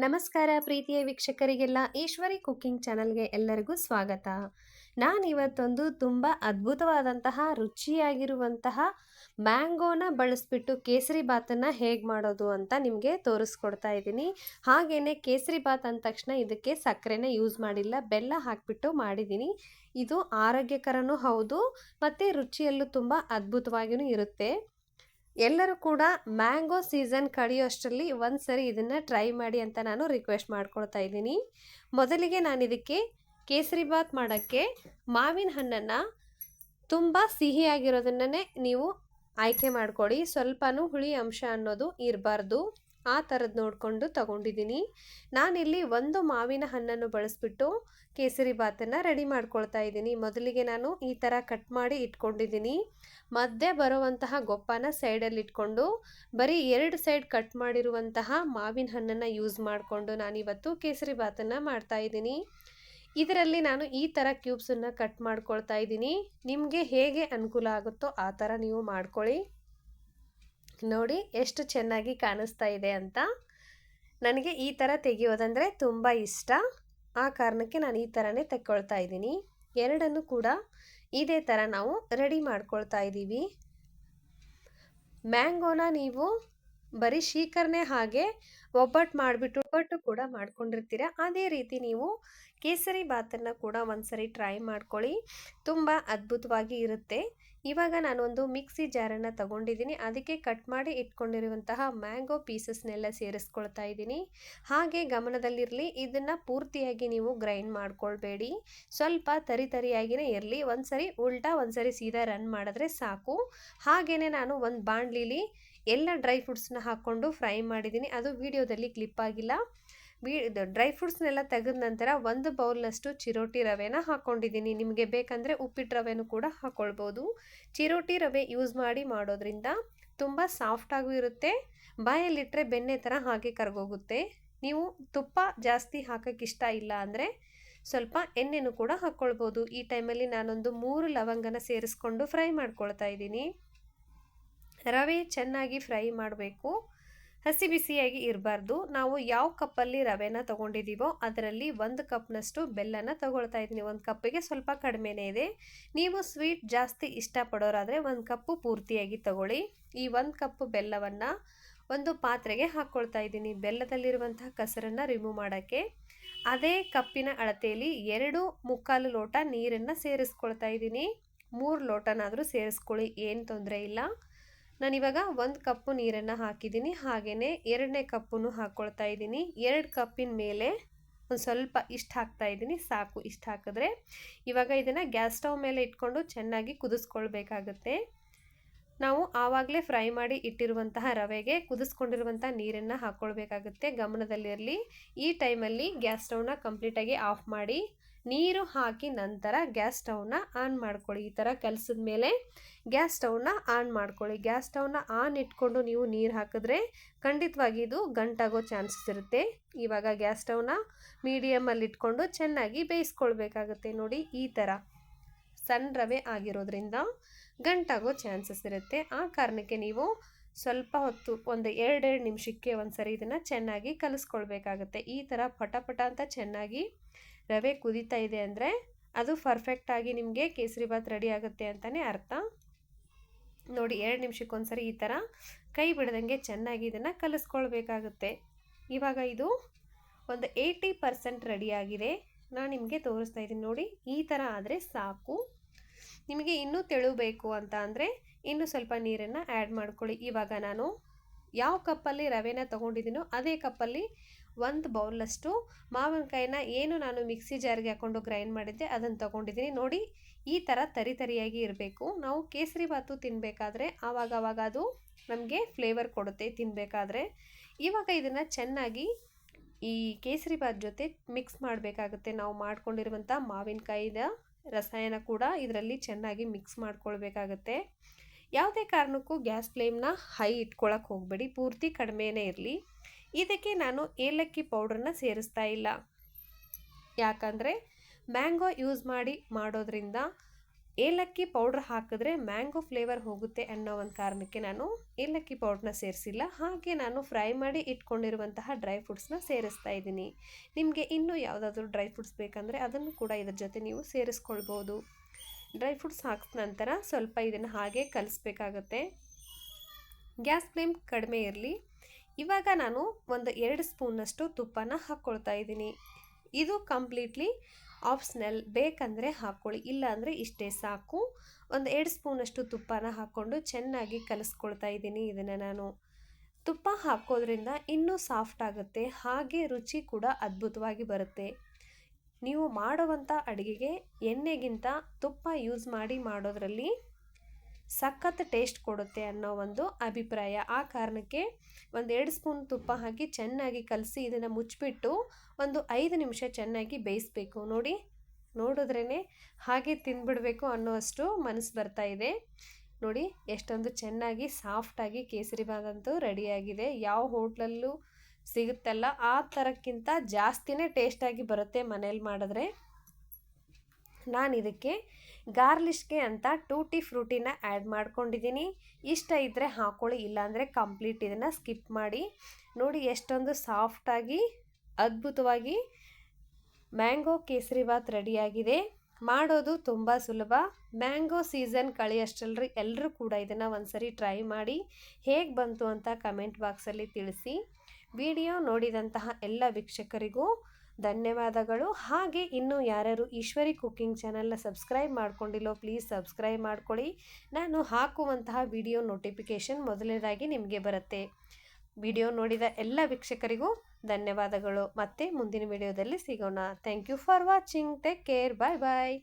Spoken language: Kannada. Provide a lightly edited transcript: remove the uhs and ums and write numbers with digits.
ನಮಸ್ಕಾರ ಪ್ರೀತಿಯ ವೀಕ್ಷಕರಿಗೆಲ್ಲ ಈಶ್ವರಿ ಕುಕಿಂಗ್ ಚಾನಲ್ಗೆ ಎಲ್ಲರಿಗೂ ಸ್ವಾಗತ. ನಾನಿವತ್ತೊಂದು ತುಂಬ ಅದ್ಭುತವಾದಂತಹ ರುಚಿಯಾಗಿರುವಂತಹ ಮ್ಯಾಂಗೋನ ಬಳಸ್ಬಿಟ್ಟು ಕೇಸರಿ ಬಾತನ್ನು ಹೇಗೆ ಮಾಡೋದು ಅಂತ ನಿಮಗೆ ತೋರಿಸ್ಕೊಡ್ತಾ ಇದ್ದೀನಿ. ಹಾಗೆಯೇ ಕೇಸರಿ ಬಾತ್ ಅಂದ ತಕ್ಷಣ ಇದಕ್ಕೆ ಸಕ್ಕರೆನ ಯೂಸ್ ಮಾಡಿಲ್ಲ, ಬೆಲ್ಲ ಹಾಕಿಬಿಟ್ಟು ಮಾಡಿದ್ದೀನಿ. ಇದು ಆರೋಗ್ಯಕರನೂ ಹೌದು ಮತ್ತು ರುಚಿಯಲ್ಲೂ ತುಂಬ ಅದ್ಭುತವಾಗಿಯೂ ಇರುತ್ತೆ. ಎಲ್ಲರೂ ಕೂಡ ಮ್ಯಾಂಗೋ ಸೀಸನ್ ಕಳೆಯೋಷ್ಟರಲ್ಲಿ ಒಂದು ಸರಿ ಇದನ್ನು ಟ್ರೈ ಮಾಡಿ ಅಂತ ನಾನು ರಿಕ್ವೆಸ್ಟ್ ಮಾಡ್ಕೊಳ್ತಾ ಇದ್ದೀನಿ. ಮೊದಲಿಗೆ ನಾನು ಇದಕ್ಕೆ ಕೇಸರಿ ಬಾತ್ ಮಾಡೋಕ್ಕೆ ಮಾವಿನ ಹಣ್ಣನ್ನು ತುಂಬ ಸಿಹಿಯಾಗಿರೋದನ್ನೇ ನೀವು ಆಯ್ಕೆ ಮಾಡ್ಕೊಳ್ಳಿ. ಸ್ವಲ್ಪನೂ ಹುಳಿ ಅಂಶ ಅನ್ನೋದು ಇರಬಾರ್ದು, ಆ ಥರದ್ದು ನೋಡಿಕೊಂಡು ತಗೊಂಡಿದ್ದೀನಿ. ನಾನಿಲ್ಲಿ ಒಂದು ಮಾವಿನ ಹಣ್ಣನ್ನು ಬಳಸ್ಬಿಟ್ಟು ಕೇಸರಿ ಬಾತನ್ನು ರೆಡಿ ಮಾಡ್ಕೊಳ್ತಾ ಇದ್ದೀನಿ. ಮೊದಲಿಗೆ ನಾನು ಈ ಥರ ಕಟ್ ಮಾಡಿ ಇಟ್ಕೊಂಡಿದ್ದೀನಿ. ಮಧ್ಯೆ ಬರುವಂತಹ ಗೊಪ್ಪನ ಸೈಡಲ್ಲಿ ಇಟ್ಕೊಂಡು ಬರೀ 2 ಸೈಡ್ ಕಟ್ ಮಾಡಿರುವಂತಹ ಮಾವಿನ ಹಣ್ಣನ್ನು ಯೂಸ್ ಮಾಡಿಕೊಂಡು ನಾನಿವತ್ತು ಕೇಸರಿ ಬಾತನ್ನು ಮಾಡ್ತಾ ಇದ್ದೀನಿ. ಇದರಲ್ಲಿ ನಾನು ಈ ಥರ ಕ್ಯೂಬ್ಸನ್ನು ಕಟ್ ಮಾಡ್ಕೊಳ್ತಾ ಇದ್ದೀನಿ. ನಿಮಗೆ ಹೇಗೆ ಅನುಕೂಲ ಆಗುತ್ತೋ ಆ ಥರ ನೀವು ಮಾಡ್ಕೊಳ್ಳಿ. ನೋಡಿ ಎಷ್ಟು ಚೆನ್ನಾಗಿ ಕಾಣಿಸ್ತಾ ಇದೆ ಅಂತ. ನನಗೆ ಈ ಥರ ತೆಗೆಯೋದಂದರೆ ತುಂಬ ಇಷ್ಟ, ಆ ಕಾರಣಕ್ಕೆ ನಾನು ಈ ಥರನೇ ತೆಕ್ಕೊಳ್ತಾ ಇದ್ದೀನಿ. ಎರಡನ್ನು ಕೂಡ ಇದೇ ಥರ ನಾವು ರೆಡಿ ಮಾಡ್ಕೊಳ್ತಾ ಇದ್ದೀವಿ. ಮ್ಯಾಂಗೋನ ನೀವು ಬರೀ ಶೀಕರಣೆ ಹಾಗೆ ಒಬ್ಬಟ್ಟು ಕೂಡ ಮಾಡ್ಕೊಂಡಿರ್ತೀರ, ಅದೇ ರೀತಿ ನೀವು ಕೇಸರಿ ಬಾತನ್ನು ಕೂಡ ಒಂದ್ಸರಿ ಟ್ರೈ ಮಾಡ್ಕೊಳ್ಳಿ, ತುಂಬ ಅದ್ಭುತವಾಗಿ ಇರುತ್ತೆ. ಇವಾಗ ನಾನೊಂದು ಮಿಕ್ಸಿ ಜಾರನ್ನು ತಗೊಂಡಿದ್ದೀನಿ, ಅದಕ್ಕೆ ಕಟ್ ಮಾಡಿ ಇಟ್ಕೊಂಡಿರುವಂತಹ ಮ್ಯಾಂಗೋ ಪೀಸಸ್ನೆಲ್ಲ ಸೇರಿಸ್ಕೊಳ್ತಾ ಇದ್ದೀನಿ. ಹಾಗೆ ಗಮನದಲ್ಲಿರಲಿ, ಇದನ್ನು ಪೂರ್ತಿಯಾಗಿ ನೀವು ಗ್ರೈಂಡ್ ಮಾಡ್ಕೊಳ್ಬೇಡಿ, ಸ್ವಲ್ಪ ತರಿಯಾಗಿಯೇ ಇರಲಿ. ಒಂದ್ಸರಿ ಉಲ್ಟಾ ಒಂದ್ಸರಿ ಸೀದಾ ರನ್ ಮಾಡಿದ್ರೆ ಸಾಕು. ಹಾಗೆಯೇ ನಾನು ಒಂದು ಬಾಣಲಿಲಿ ಎಲ್ಲ ಡ್ರೈ ಫ್ರೂಟ್ಸ್ನ ಹಾಕ್ಕೊಂಡು ಫ್ರೈ ಮಾಡಿದ್ದೀನಿ, ಅದು ವಿಡಿಯೋದಲ್ಲಿ ಕ್ಲಿಪ್ ಆಗಿಲ್ಲ. ಡ್ರೈ ಫ್ರೂಟ್ಸ್ನೆಲ್ಲ ತೆಗೆದ ನಂತರ 1 ಬೌಲ್ನಷ್ಟು ಚಿರೋಟಿ ರವೆನ ಹಾಕ್ಕೊಂಡಿದ್ದೀನಿ. ನಿಮಗೆ ಬೇಕಂದರೆ ಉಪ್ಪಿಟ್ಟು ರವೆನೂ ಕೂಡ ಹಾಕ್ಕೊಳ್ಬೋದು. ಚಿರೋಟಿ ರವೆ ಯೂಸ್ ಮಾಡಿ ಮಾಡೋದ್ರಿಂದ ತುಂಬ ಸಾಫ್ಟಾಗೂ ಇರುತ್ತೆ, ಬಾಯಲ್ಲಿಟ್ಟರೆ ಬೆಣ್ಣೆ ಥರ ಹಾಗೆ ಕರಗೋಗುತ್ತೆ. ನೀವು ತುಪ್ಪ ಜಾಸ್ತಿ ಹಾಕೋಕ್ಕೆ ಇಷ್ಟ ಇಲ್ಲ ಅಂದರೆ ಸ್ವಲ್ಪ ಎಣ್ಣೆನೂ ಕೂಡ ಹಾಕ್ಕೊಳ್ಬೋದು. ಈ ಟೈಮಲ್ಲಿ ನಾನೊಂದು 3 ಲವಂಗನ ಸೇರಿಸ್ಕೊಂಡು ಫ್ರೈ ಮಾಡ್ಕೊಳ್ತಾ ಇದ್ದೀನಿ. ರವೆ ಚೆನ್ನಾಗಿ ಫ್ರೈ ಮಾಡಬೇಕು, ಹಸಿ ಬಿಸಿಯಾಗಿ ಇರಬಾರ್ದು. ನಾವು ಯಾವ ಕಪ್ಪಲ್ಲಿ ರವೆನ ತೊಗೊಂಡಿದ್ದೀವೋ ಅದರಲ್ಲಿ 1 ಕಪ್ನಷ್ಟು ಬೆಲ್ಲನ ತಗೊಳ್ತಾ ಇದ್ದೀನಿ. 1 ಕಪ್ಪಿಗೆ ಸ್ವಲ್ಪ ಕಡಿಮೆನೇ ಇದೆ. ನೀವು ಸ್ವೀಟ್ ಜಾಸ್ತಿ ಇಷ್ಟಪಡೋರಾದರೆ 1 ಕಪ್ಪು ಪೂರ್ತಿಯಾಗಿ ತಗೊಳ್ಳಿ. ಈ 1 ಕಪ್ ಬೆಲ್ಲವನ್ನು ಒಂದು ಪಾತ್ರೆಗೆ ಹಾಕ್ಕೊಳ್ತಾ ಇದ್ದೀನಿ, ಬೆಲ್ಲದಲ್ಲಿರುವಂತಹ ಕಸರನ್ನು ರಿಮೂವ್ ಮಾಡೋಕ್ಕೆ. ಅದೇ ಕಪ್ಪಿನ ಅಳತೆಯಲ್ಲಿ 2 ಲೋಟ ನೀರನ್ನು ಸೇರಿಸ್ಕೊಳ್ತಾ ಇದ್ದೀನಿ. 3 ಲೋಟನಾದರೂ ಸೇರಿಸ್ಕೊಳ್ಳಿ, ಏನು ತೊಂದರೆ ಇಲ್ಲ. ನಾನಿವಾಗ 1 ಕಪ್ಪು ನೀರನ್ನು ಹಾಕಿದ್ದೀನಿ, ಹಾಗೆಯೇ 2ನೇ ಕಪ್ಪನ್ನು ಹಾಕ್ಕೊಳ್ತಾ ಇದ್ದೀನಿ. 2 ಕಪ್ಪಿನ ಮೇಲೆ ಒಂದು ಸ್ವಲ್ಪ ಇಷ್ಟು ಹಾಕ್ತಾ ಇದ್ದೀನಿ, ಸಾಕು. ಇಷ್ಟು ಹಾಕಿದ್ರೆ ಇವಾಗ ಇದನ್ನು ಗ್ಯಾಸ್ ಸ್ಟವ್ ಮೇಲೆ ಇಟ್ಕೊಂಡು ಚೆನ್ನಾಗಿ ಕುದಿಸ್ಕೊಳ್ಬೇಕಾಗತ್ತೆ. ನಾವು ಆವಾಗಲೇ ಫ್ರೈ ಮಾಡಿ ಇಟ್ಟಿರುವಂತಹ ರವೆಗೆ ಕುದಿಸ್ಕೊಂಡಿರುವಂಥ ನೀರನ್ನು ಹಾಕ್ಕೊಳ್ಬೇಕಾಗುತ್ತೆ, ಗಮನದಲ್ಲಿರಲಿ. ಈ ಟೈಮಲ್ಲಿ ಗ್ಯಾಸ್ ಸ್ಟವ್ನ ಕಂಪ್ಲೀಟಾಗಿ ಆಫ್ ಮಾಡಿ ನೀರು ಹಾಕಿ ನಂತರ ಗ್ಯಾಸ್ ಸ್ಟವ್ನ ಆನ್ ಮಾಡ್ಕೊಳ್ಳಿ. ಈ ಥರ ಕಲಸಿದ ಮೇಲೆ ಗ್ಯಾಸ್ ಸ್ಟವ್ನ ಆನ್ ಮಾಡ್ಕೊಳ್ಳಿ. ಗ್ಯಾಸ್ ಸ್ಟವ್ನ ಆನ್ ಇಟ್ಕೊಂಡು ನೀವು ನೀರು ಹಾಕಿದ್ರೆ ಖಂಡಿತವಾಗಿ ಇದು ಗಂಟಾಗೋ ಚಾನ್ಸಸ್ ಇರುತ್ತೆ. ಇವಾಗ ಗ್ಯಾಸ್ ಸ್ಟವ್ನ ಮೀಡಿಯಮಲ್ಲಿ ಇಟ್ಕೊಂಡು ಚೆನ್ನಾಗಿ ಬೇಯಿಸ್ಕೊಳ್ಬೇಕಾಗುತ್ತೆ. ನೋಡಿ, ಈ ಥರ ಸಣ್ಣ ರವೆ ಆಗಿರೋದ್ರಿಂದ ಗಂಟಾಗೋ ಚಾನ್ಸಸ್ ಇರುತ್ತೆ. ಆ ಕಾರಣಕ್ಕೆ ನೀವು ಸ್ವಲ್ಪ ಹೊತ್ತು ಒಂದು 2 ನಿಮಿಷಕ್ಕೆ ಒಂದ್ಸರಿ ಇದನ್ನು ಚೆನ್ನಾಗಿ ಕಲಿಸ್ಕೊಳ್ಬೇಕಾಗುತ್ತೆ. ಈ ಥರ ಪಟ ಅಂತ ಚೆನ್ನಾಗಿ ರವೆ ಕುದೀತಾ ಇದೆ ಅಂದರೆ ಅದು ಪರ್ಫೆಕ್ಟಾಗಿ ನಿಮಗೆ ಕೇಸರಿ ಬಾತ್ ರೆಡಿ ಆಗುತ್ತೆ ಅಂತಲೇ ಅರ್ಥ. ನೋಡಿ, 2 ನಿಮಿಷಕ್ಕೊಂದ್ಸರಿ ಈ ಥರ ಕೈ ಬಿಡದಂಗೆ ಚೆನ್ನಾಗಿ ಇದನ್ನು ಕಲಿಸ್ಕೊಳ್ಬೇಕಾಗುತ್ತೆ. ಇವಾಗ ಇದು ಒಂದು 80% ರೆಡಿಯಾಗಿದೆ. ನಾನು ನಿಮಗೆ ತೋರಿಸ್ತಾ ಇದ್ದೀನಿ ನೋಡಿ, ಈ ಥರ ಆದರೆ ಸಾಕು. ನಿಮಗೆ ಇನ್ನೂ ತೆಳು ಬೇಕು ಅಂತ ಅಂದರೆ ಇನ್ನೂ ಸ್ವಲ್ಪ ನೀರನ್ನು ಆ್ಯಡ್ ಮಾಡ್ಕೊಳ್ಳಿ. ಇವಾಗ ನಾನು ಯಾವ ಕಪ್ಪಲ್ಲಿ ರವೆನ ತೊಗೊಂಡಿದ್ದೀನೋ ಅದೇ ಕಪ್ಪಲ್ಲಿ 1 ಬೌಲ್ನಷ್ಟು ಮಾವಿನಕಾಯಿನ ಏನು ನಾನು ಮಿಕ್ಸಿ ಜಾರ್ಗೆ ಹಾಕ್ಕೊಂಡು ಗ್ರೈಂಡ್ ಮಾಡಿದ್ದೆ ಅದನ್ನು ತೊಗೊಂಡಿದ್ದೀನಿ. ನೋಡಿ, ಈ ಥರ ತರಿಯಾಗಿ ಇರಬೇಕು. ನಾವು ಕೇಸರಿ ಬಾತು ತಿನ್ನಬೇಕಾದ್ರೆ ಆವಾಗವಾಗ ಅದು ನಮಗೆ ಫ್ಲೇವರ್ ಕೊಡುತ್ತೆ ತಿನ್ನಬೇಕಾದ್ರೆ. ಇವಾಗ ಇದನ್ನು ಚೆನ್ನಾಗಿ ಈ ಕೇಸರಿ ಬಾತ್ ಜೊತೆ ಮಿಕ್ಸ್ ಮಾಡಬೇಕಾಗುತ್ತೆ. ನಾವು ಮಾಡ್ಕೊಂಡಿರುವಂಥ ಮಾವಿನಕಾಯಿದ ರಸಾಯನ ಕೂಡ ಇದರಲ್ಲಿ ಚೆನ್ನಾಗಿ ಮಿಕ್ಸ್ ಮಾಡ್ಕೊಳ್ಬೇಕಾಗತ್ತೆ. ಯಾವುದೇ ಕಾರಣಕ್ಕೂ ಗ್ಯಾಸ್ ಫ್ಲೇಮ್ನ ಹೈ ಇಟ್ಕೊಳ್ಳೋಕೆ ಹೋಗಬೇಡಿ, ಪೂರ್ತಿ ಕಡಿಮೆನೇ ಇರಲಿ. ಇದಕ್ಕೆ ನಾನು ಏಲಕ್ಕಿ ಪೌಡ್ರನ್ನ ಸೇರಿಸ್ತಾ ಇಲ್ಲ, ಯಾಕಂದರೆ ಮ್ಯಾಂಗೋ ಯೂಸ್ ಮಾಡಿ ಮಾಡೋದ್ರಿಂದ ಏಲಕ್ಕಿ ಪೌಡ್ರ್ ಹಾಕಿದ್ರೆ ಮ್ಯಾಂಗೋ ಫ್ಲೇವರ್ ಹೋಗುತ್ತೆ ಅನ್ನೋ ಒಂದು ಕಾರಣಕ್ಕೆ ನಾನು ಏಲಕ್ಕಿ ಪೌಡ್ರನ್ನ ಸೇರಿಸಿಲ್ಲ. ಹಾಗೆ ನಾನು ಫ್ರೈ ಮಾಡಿ ಇಟ್ಕೊಂಡಿರುವಂತಹ ಡ್ರೈ ಫ್ರೂಟ್ಸ್ನ ಸೇರಿಸ್ತಾ ಇದ್ದೀನಿ. ನಿಮಗೆ ಇನ್ನೂ ಯಾವುದಾದ್ರೂ ಡ್ರೈ ಫ್ರೂಟ್ಸ್ ಬೇಕಂದರೆ ಅದನ್ನು ಕೂಡ ಇದ್ರ ಜೊತೆ ನೀವು ಸೇರಿಸ್ಕೊಳ್ಬೋದು. ಡ್ರೈ ಫ್ರೂಟ್ಸ್ ಹಾಕಿದ ನಂತರ ಸ್ವಲ್ಪ ಇದನ್ನು ಹಾಗೆ ಕಲಿಸ್ಬೇಕಾಗತ್ತೆ. ಗ್ಯಾಸ್ ಫ್ಲೇಮ್ ಕಡಿಮೆ ಇರಲಿ. ಇವಾಗ ನಾನು ಒಂದು 2 ಸ್ಪೂನಷ್ಟು ತುಪ್ಪನ ಹಾಕ್ಕೊಳ್ತಾ ಇದ್ದೀನಿ. ಇದು ಕಂಪ್ಲೀಟ್ಲಿ ಆಪ್ಷನಲ್, ಬೇಕಂದರೆ ಹಾಕ್ಕೊಳ್ಳಿ, ಇಲ್ಲ ಅಂದರೆ ಇಷ್ಟೇ ಸಾಕು. ಒಂದು 2 ಸ್ಪೂನಷ್ಟು ತುಪ್ಪನ ಹಾಕ್ಕೊಂಡು ಚೆನ್ನಾಗಿ ಕಲಿಸ್ಕೊಳ್ತಾ ಇದ್ದೀನಿ. ಇದನ್ನು ನಾನು ತುಪ್ಪ ಹಾಕೋದ್ರಿಂದ ಇನ್ನೂ ಸಾಫ್ಟ್ ಆಗುತ್ತೆ, ಹಾಗೆ ರುಚಿ ಕೂಡ ಅದ್ಭುತವಾಗಿ ಬರುತ್ತೆ. ನೀವು ಮಾಡುವಂಥ ಅಡುಗೆಗೆ ಎಣ್ಣೆಗಿಂತ ತುಪ್ಪ ಯೂಸ್ ಮಾಡಿ ಮಾಡೋದ್ರಲ್ಲಿ ಸಖತ್ ಟೇಸ್ಟ್ ಕೊಡುತ್ತೆ ಅನ್ನೋ ಒಂದು ಅಭಿಪ್ರಾಯ. ಆ ಕಾರಣಕ್ಕೆ ಒಂದು 2 ಸ್ಪೂನ್ ತುಪ್ಪ ಹಾಕಿ ಚೆನ್ನಾಗಿ ಕಲಸಿ ಇದನ್ನು ಮುಚ್ಚಿಬಿಟ್ಟು ಒಂದು 5 ನಿಮಿಷ ಚೆನ್ನಾಗಿ ಬೇಯಿಸಬೇಕು. ನೋಡಿದ್ರೇ ಹಾಗೆ ತಿಂದ್ಬಿಡಬೇಕು ಅನ್ನೋಷ್ಟು ಮನಸ್ಸು ಬರ್ತಾ ಇದೆ. ನೋಡಿ ಎಷ್ಟೊಂದು ಚೆನ್ನಾಗಿ ಸಾಫ್ಟಾಗಿ ಕೇಸರಿಬಾತ್ ಅಂತೂ ರೆಡಿಯಾಗಿದೆ. ಯಾವ ಹೋಟ್ಲಲ್ಲೂ ಸಿಗುತ್ತಲ್ಲ ಆ ಥರಕ್ಕಿಂತ ಜಾಸ್ತಿನೇ ಟೇಸ್ಟಾಗಿ ಬರುತ್ತೆ ಮನೇಲಿ ಮಾಡಿದ್ರೆ. ನಾನು ಇದಕ್ಕೆ ಗಾರ್ಲಿಷ್ಗೆ ಅಂತ ಟೂಟಿ ಫ್ರೂಟಿನ ಆ್ಯಡ್ ಮಾಡ್ಕೊಂಡಿದ್ದೀನಿ. ಇಷ್ಟ ಇದ್ದರೆ ಹಾಕ್ಕೊಳ್ಳಿ, ಇಲ್ಲಾಂದರೆ ಕಂಪ್ಲೀಟ್ ಇದನ್ನು ಸ್ಕಿಪ್ ಮಾಡಿ. ನೋಡಿ ಎಷ್ಟೊಂದು ಸಾಫ್ಟಾಗಿ ಅದ್ಭುತವಾಗಿ ಮ್ಯಾಂಗೋ ಕೇಸರಿಬಾತ್ ರೆಡಿಯಾಗಿದೆ. ಮಾಡೋದು ತುಂಬ ಸುಲಭ. ಮ್ಯಾಂಗೋ ಸೀಸನ್ ಕಳೆಯಷ್ಟಲ್ರಿ ಎಲ್ಲರೂ ಕೂಡ ಇದನ್ನು ಒಂದ್ಸರಿ ಟ್ರೈ ಮಾಡಿ ಹೇಗೆ ಬಂತು ಅಂತ ಕಮೆಂಟ್ ಬಾಕ್ಸಲ್ಲಿ ತಿಳಿಸಿ. ವಿಡಿಯೋ ನೋಡಿದಂತಹ ಎಲ್ಲ ವೀಕ್ಷಕರಿಗೂ ಧನ್ಯವಾದಗಳು. ಹಾಗೆ ಇನ್ನೂ ಯಾರ್ಯಾರು ಈಶ್ವರಿ ಕುಕ್ಕಿಂಗ್ ಚಾನಲ್ನ ಸಬ್ಸ್ಕ್ರೈಬ್ ಮಾಡ್ಕೊಂಡಿಲ್ಲೋ ಪ್ಲೀಸ್ ಸಬ್ಸ್ಕ್ರೈಬ್ ಮಾಡ್ಕೊಳ್ಳಿ. ನಾನು ಹಾಕುವಂತಹ ವಿಡಿಯೋ ನೋಟಿಫಿಕೇಷನ್ ಮೊದಲನೇದಾಗಿ ನಿಮಗೆ ಬರುತ್ತೆ. ವಿಡಿಯೋ ನೋಡಿದ ಎಲ್ಲ ವೀಕ್ಷಕರಿಗೂ ಧನ್ಯವಾದಗಳು. ಮತ್ತೆ ಮುಂದಿನ ವಿಡಿಯೋದಲ್ಲಿ ಸಿಗೋಣ. Thank you for watching. Take care. Bye bye.